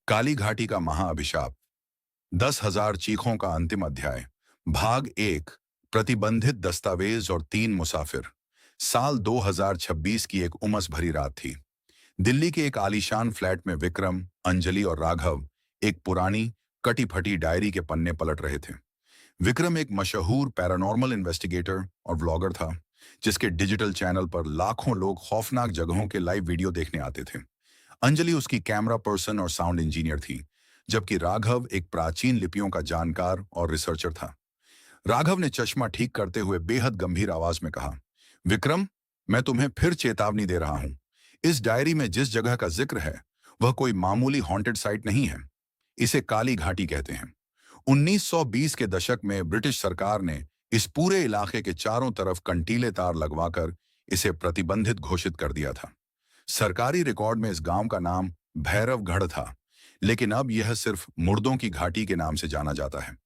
काली घाटी का महाअभिशाप। 10,000 चीखों का अंतिम अध्याय। भाग 1। प्रतिबंधित दस्तावेज और 3 मुसाफिर। साल 2026 की एक उमस भरी रात थी। दिल्ली के एक आलीशान फ्लैट में विक्रम, अंजलि और राघव एक पुरानी कटी फटी डायरी के पन्ने पलट रहे थे। विक्रम एक मशहूर पैरानॉर्मल इन्वेस्टिगेटर और व्लॉगर था, जिसके डिजिटल चैनल पर लाखों लोग खौफनाक जगहों के लाइव वीडियो देखने आते थे। अंजलि उसकी कैमरा पर्सन और साउंड इंजीनियर थी, जबकि राघव एक प्राचीन लिपियों का जानकार और रिसर्चर था। राघव ने चश्मा ठीक करते हुए बेहद गंभीर आवाज में कहा, विक्रम, मैं तुम्हें फिर चेतावनी दे रहा हूं। इस डायरी में जिस जगह का जिक्र है, वह कोई मामूली हॉन्टेड साइट नहीं है। इसे काली घाटी कहते हैं। 1920 के दशक में ब्रिटिश सरकार ने इस पूरे इलाके के चारों तरफ कंटीले तार लगवाकर इसे प्रतिबंधित घोषित कर दिया था। सरकारी रिकॉर्ड में इस गांव का नाम भैरवगढ़ था, लेकिन अब यह सिर्फ मुर्दों की घाटी के नाम से जाना जाता है।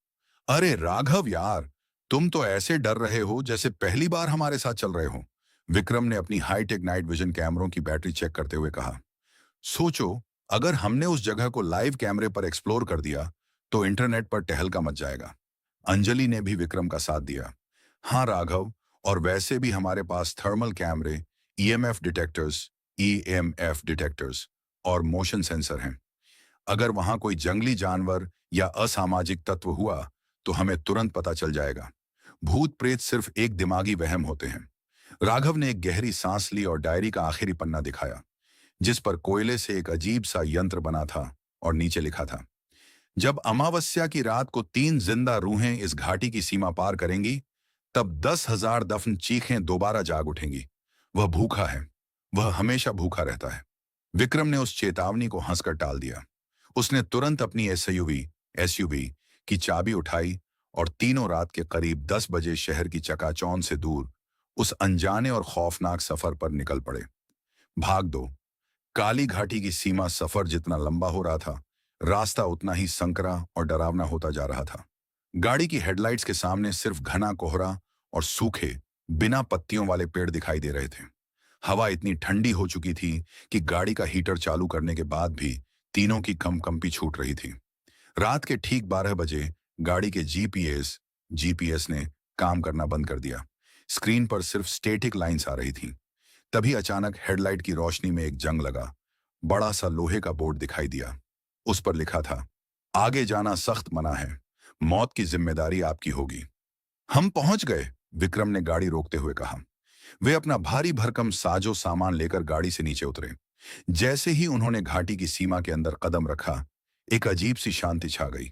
अरे राघव यार, तुम तो ऐसे डर रहे हो जैसे पहली बार हमारे साथ चल रहे हो। विक्रम ने अपनी हाईटेक नाइट विजन कैमरों की बैटरी चेक करते हुए कहा। सोचो, अगर हमने उस जगह को लाइव कैमरे पर एक्सप्लोर कर दिया तो इंटरनेट पर टहलका मच जाएगा। अंजलि ने भी विक्रम का साथ दिया। हाँ राघव, और वैसे भी हमारे पास थर्मल कैमरे, ईएमएफ डिटेक्टर्स ईएमएफ डिटेक्टर्स और मोशन सेंसर हैं। अगर वहां कोई जंगली जानवर या असामाजिक तत्व हुआ तो हमें तुरंत पता चल जाएगा। भूत प्रेत सिर्फ एक दिमागी वहम होते हैं। राघव ने एक गहरी सांस ली और डायरी का आखिरी पन्ना दिखाया, जिस पर कोयले से एक अजीब सा यंत्र बना था और नीचे लिखा था, जब अमावस्या की रात को 3 जिंदा रूहें इस घाटी की सीमा पार करेंगी, तब 10,000 दफन चीखें दोबारा जाग उठेंगी। वह भूखा है, वह हमेशा भूखा रहता है। विक्रम ने उस चेतावनी को हंसकर टाल दिया। उसने तुरंत अपनी एसयूवी की चाबी उठाई और तीनों रात के करीब 10 बजे शहर की चकाचौंध से दूर उस अनजाने और खौफनाक सफर पर निकल पड़े। भाग 2। काली घाटी की सीमा सफर जितना लंबा हो रहा था, रास्ता उतना ही संकरा और डरावना होता जा रहा था। गाड़ी की हेडलाइट्स के सामने सिर्फ घना कोहरा और सूखे, बिना पत्तियों वाले पेड़ दिखाई दे रहे थे। हवा इतनी ठंडी हो चुकी थी कि गाड़ी का हीटर चालू करने के बाद भी तीनों की कंपी छूट रही थी। रात के ठीक 12 बजे गाड़ी के जीपीएस ने काम करना बंद कर दिया। स्क्रीन पर सिर्फ स्टैटिक लाइंस आ रही थी। तभी अचानक हेडलाइट की रोशनी में एक जंग लगा। बड़ा सा लोहे का बोर्ड दिखाई दिया। उस पर लिखा था, आगे जाना सख्त मना है, मौत की जिम्मेदारी आपकी होगी। हम पहुंच गए, विक्रम ने गाड़ी रोकते हुए कहा। वे अपना भारी भरकम साजो सामान लेकर गाड़ी से नीचे उतरे। जैसे ही उन्होंने घाटी की सीमा के अंदर कदम रखा, एक अजीब सी शांति छा गई।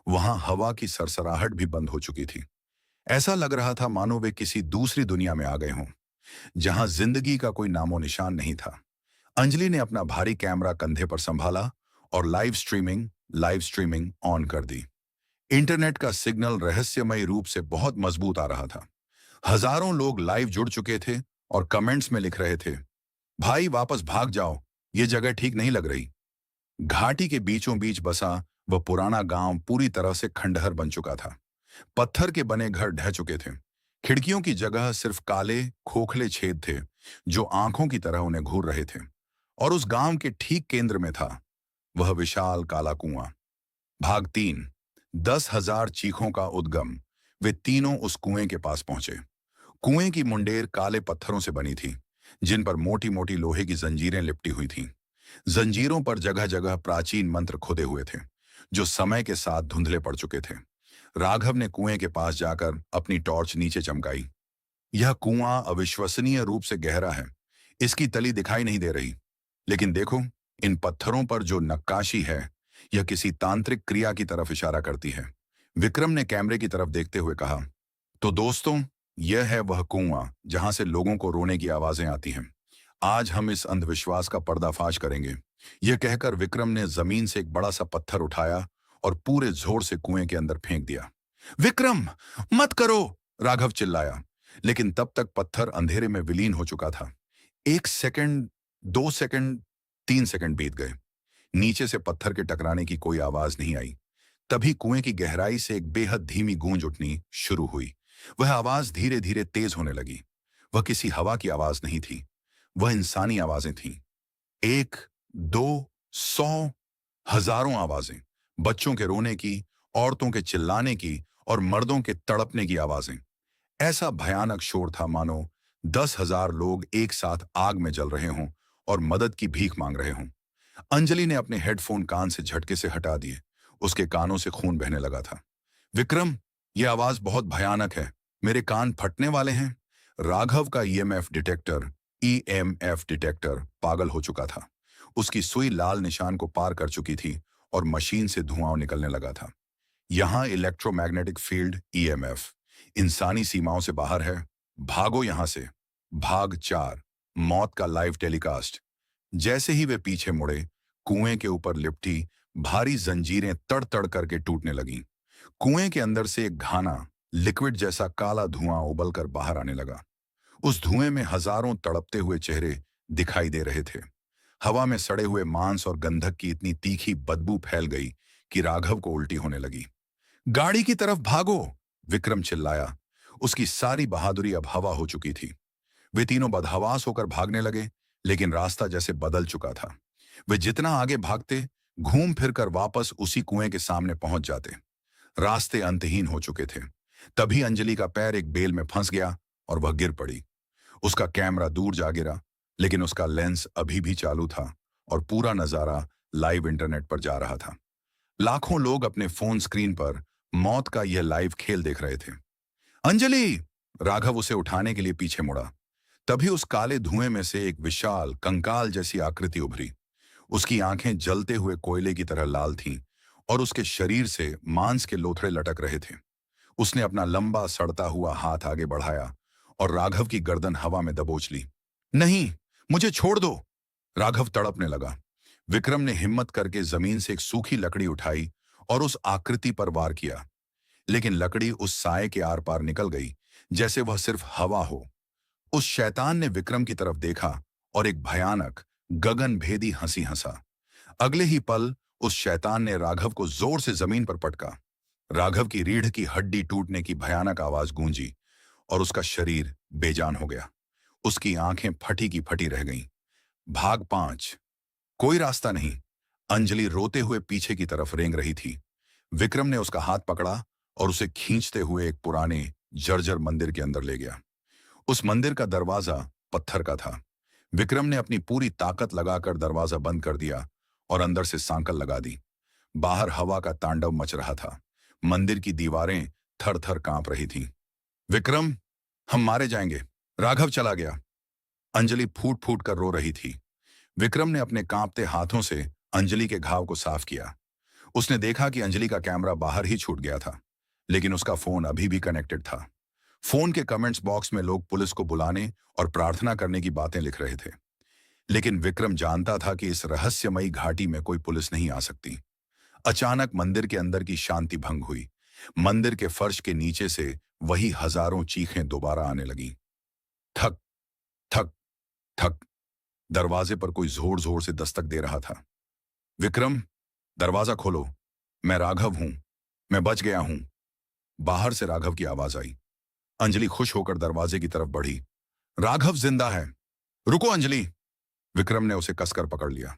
वहां हवा की सरसराहट भी बंद हो चुकी थी। ऐसा लग रहा था मानो वे किसी दूसरी दुनिया में आ गए हों, जहां जिंदगी का कोई नामो निशान नहीं था। अंजलि ने अपना भारी कैमरा कंधे पर संभाला और लाइव स्ट्रीमिंग ऑन कर दी। इंटरनेट का सिग्नल रहस्यमयी रूप से बहुत मजबूत आ रहा था। हजारों लोग लाइव जुड़ चुके थे और कमेंट्स में लिख रहे थे, भाई वापस भाग जाओ, ये जगह ठीक नहीं लग रही। घाटी के बीचों बीच बसा वह पुराना गांव पूरी तरह से खंडहर बन चुका था। पत्थर के बने घर ढह चुके थे। खिड़कियों की जगह सिर्फ काले खोखले छेद थे, जो आंखों की तरह उन्हें घूर रहे थे। और उस गांव के ठीक केंद्र में था वह विशाल काला कुआं। भाग 3। 10,000 चीखों का उद्गम। वे तीनों उस कुएं के पास पहुंचे। कुएं की मुंडेर काले पत्थरों से बनी थी, जिन पर मोटी मोटी लोहे की जंजीरें लिपटी हुई थीं। जंजीरों पर जगह जगह प्राचीन मंत्र खुदे हुए थे, जो समय के साथ धुंधले पड़ चुके थे। राघव ने कुएं के पास जाकर अपनी टॉर्च नीचे चमकाई। यह कुआं अविश्वसनीय रूप से गहरा है। इसकी तली दिखाई नहीं दे रही, लेकिन देखो, इन पत्थरों पर जो नक्काशी है, यह किसी तांत्रिक क्रिया की तरफ इशारा करती है। विक्रम ने कैमरे की तरफ देखते हुए कहा, तो दोस्तों, यह है वह कुआं जहां से लोगों को रोने की आवाजें आती हैं। आज हम इस अंधविश्वास का पर्दाफाश करेंगे। यह कहकर विक्रम ने जमीन से एक बड़ा सा पत्थर उठाया और पूरे जोर से कुएं के अंदर फेंक दिया। विक्रम, मत करो, राघव चिल्लाया, लेकिन तब तक पत्थर अंधेरे में विलीन हो चुका था। 1 सेकंड, 2 सेकंड, 3 सेकंड बीत गए। नीचे से पत्थर के टकराने की कोई आवाज नहीं आई। तभी कुएं की गहराई से एक बेहद धीमी गूंज उठनी शुरू हुई। वह आवाज धीरे धीरे तेज होने लगी। वह किसी हवा की आवाज नहीं थी, वह इंसानी आवाजें थीं। 1, 2, 100। हजारों आवाजें, बच्चों के रोने की, औरतों के चिल्लाने की और मर्दों के तड़पने की आवाजें। ऐसा भयानक शोर था मानो 10,000 लोग एक साथ आग में जल रहे हों और मदद की भीख मांग रहे हों। अंजलि ने अपने हेडफोन कान से झटके से हटा दिए। उसके कानों से खून बहने लगा था। विक्रम, यह आवाज बहुत भयानक है। मेरे कान फटने वाले हैं। राघव का ईएमएफ डिटेक्टर पागल हो चुका था। उसकी सुई लाल निशान को पार कर चुकी थी और मशीन से धुआं निकलने लगा था। यहां इलेक्ट्रोमैग्नेटिक फील्ड ईएमएफ इंसानी सीमाओं से बाहर है। भागो यहां से। भाग 4, मौत का लाइव टेलीकास्ट। जैसे ही वे पीछे मुड़े, कुएं के ऊपर लिपटी भारी जंजीरें तड़ तड़ करके टूटने लगीं। कुएं के अंदर से एक घाना लिक्विड जैसा काला धुआं उबलकर बाहर आने लगा। उस धुएं में हजारों तड़पते हुए चेहरे दिखाई दे रहे थे। हवा में सड़े हुए मांस और गंधक की इतनी तीखी बदबू फैल गई कि राघव को उल्टी होने लगी। गाड़ी की तरफ भागो, विक्रम चिल्लाया। उसकी सारी बहादुरी अब हवा हो चुकी थी। वे तीनों बदहवास होकर भागने लगे, लेकिन रास्ता जैसे बदल चुका था। वे जितना आगे भागते, घूम फिरकर वापस उसी कुएं के सामने पहुंच जाते। रास्ते अंतहीन हो चुके थे। तभी अंजलि का पैर एक बेल में फंस गया और वह गिर पड़ी। उसका कैमरा दूर जा गिरा, लेकिन उसका लेंस अभी भी चालू था और पूरा नजारा लाइव इंटरनेट पर जा रहा था। लाखों लोग अपने फोन स्क्रीन पर मौत का यह लाइव खेल देख रहे थे। अंजलि! राघव उसे उठाने के लिए पीछे मुड़ा। तभी उस काले धुएं में से एक विशाल कंकाल जैसी आकृति उभरी। उसकी आंखें जलते हुए कोयले की तरह लाल थीं और उसके शरीर से मांस के लोथड़े लटक रहे थे। उसने अपना लंबा सड़ता हुआ हाथ आगे बढ़ाया और राघव की गर्दन हवा में दबोच ली। नहीं, मुझे छोड़ दो! राघव तड़पने लगा। विक्रम ने हिम्मत करके जमीन से एक सूखी लकड़ी उठाई और उस आकृति पर वार किया, लेकिन लकड़ी उस साए के आर पार निकल गई, जैसे वह सिर्फ हवा हो। उस शैतान ने विक्रम की तरफ देखा और एक भयानक गगनभेदी हंसी हंसा। अगले ही पल उस शैतान ने राघव को जोर से जमीन पर पटका। राघव की रीढ़ की हड्डी टूटने की भयानक आवाज गूंजी और उसका शरीर बेजान हो गया। उसकी आंखें फटी की फटी रह गईं। भाग 5, कोई रास्ता नहीं। अंजलि रोते हुए पीछे की तरफ रेंग रही थी। विक्रम ने उसका हाथ पकड़ा और उसे खींचते हुए एक पुराने जर्जर मंदिर के अंदर ले गया। उस मंदिर का दरवाजा पत्थर का था। विक्रम ने अपनी पूरी ताकत लगाकर दरवाजा बंद कर दिया और अंदर से सांकल लगा दी। बाहर हवा का तांडव मच रहा था। मंदिर की दीवारें थर थर कांप रही थीं। विक्रम, हम मारे जाएंगे। राघव चला गया। अंजलि फूट फूट कर रो रही थी। विक्रम ने अपने कांपते हाथों से अंजलि के घाव को साफ किया। उसने देखा कि अंजलि का कैमरा बाहर ही छूट गया था, लेकिन उसका फोन अभी भी कनेक्टेड था। फोन के कमेंट्स बॉक्स में लोग पुलिस को बुलाने और प्रार्थना करने की बातें लिख रहे थे। लेकिन विक्रम जानता था कि इस रहस्यमयी घाटी में कोई पुलिस नहीं आ सकती। अचानक मंदिर के अंदर की शांति भंग हुई। मंदिर के फर्श के नीचे से वही हजारों चीखें दोबारा आने लगीं। ठक ठक ठक। दरवाजे पर कोई जोर जोर से दस्तक दे रहा था। विक्रम, दरवाजा खोलो। मैं राघव हूं। मैं बच गया हूं। बाहर से राघव की आवाज आई। अंजलि खुश होकर दरवाजे की तरफ बढ़ी। राघव जिंदा है। रुको अंजलि! विक्रम ने उसे कसकर पकड़ लिया।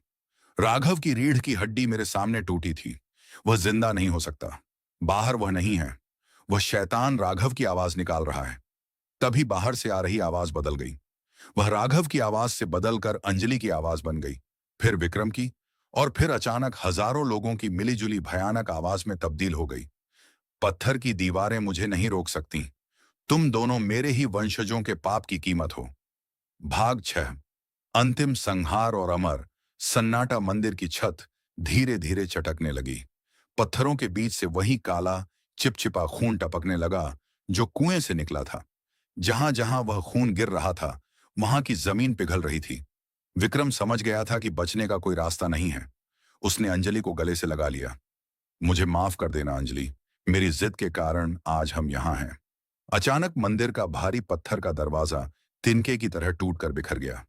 राघव की रीढ़ की हड्डी मेरे सामने टूटी थी। वह जिंदा नहीं हो सकता। बाहर वह नहीं है। वह शैतान राघव की आवाज निकाल रहा है। तभी बाहर से आ रही आवाज बदल गई। वह राघव की आवाज से बदलकर अंजलि की आवाज बन गई, फिर विक्रम की, और फिर अचानक हजारों लोगों की मिलीजुली भयानक आवाज में तब्दील हो गई। पत्थर की दीवारें मुझे नहीं रोक सकती। तुम दोनों मेरे ही वंशजों के पाप की कीमत हो। भाग 6, अंतिम संहार और अमर। सन्नाटा। मंदिर की छत धीरे धीरे चटकने लगी। पत्थरों के बीच से वही काला चिपचिपा खून टपकने लगा जो कुएं से निकला था। जहां जहां वह खून गिर रहा था, वहां की जमीन पिघल रही थी। विक्रम समझ गया था कि बचने का कोई रास्ता नहीं है। उसने अंजलि को गले से लगा लिया। मुझे माफ कर देना अंजलि, मेरी जिद के कारण आज हम यहाँ हैं। अचानक मंदिर का भारी पत्थर का दरवाजा तिनके की तरह टूटकर बिखर गया।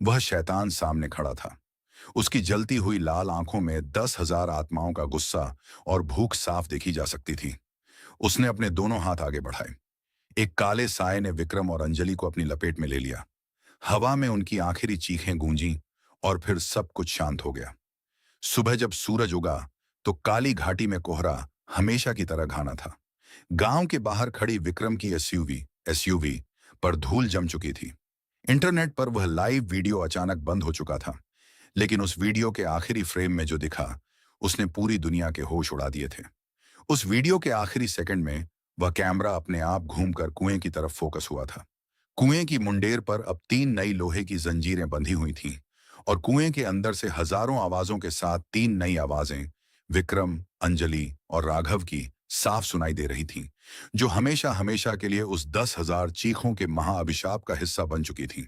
वह शैतान सामने खड़ा था। उसकी जलती हुई लाल आंखों में 10,000 आत्माओं का गुस्सा और भूख साफ देखी जा सकती थी। उसने अपने दोनों हाथ आगे बढ़ाए। एक काले साए ने विक्रम और अंजलि को अपनी लपेट में ले लिया। हवा में उनकी आखिरी चीखें गूंजी और फिर सब कुछ शांत हो गया। सुबह जब सूरज उगा तो काली घाटी में कोहरा हमेशा की तरह घाना था। गांव के बाहर खड़ी विक्रम की एसयूवी पर धूल जम चुकी थी। इंटरनेट पर वह लाइव वीडियो अचानक बंद हो चुका था, लेकिन उस वीडियो के आखिरी फ्रेम में जो दिखा उसने पूरी दुनिया के होश उड़ा दिए थे। उस वीडियो के आखिरी सेकंड में वह कैमरा अपने आप घूमकर कुएं की तरफ फोकस हुआ था। कुएं की मुंडेर पर अब 3 नई लोहे की जंजीरें बंधी हुई थीं और कुएं के अंदर से हजारों आवाजों के साथ 3 नई आवाजें विक्रम, अंजलि और राघव की साफ सुनाई दे रही थीं, जो हमेशा हमेशा के लिए उस 10,000 चीखों के महाअभिशाप का हिस्सा बन चुकी थीं।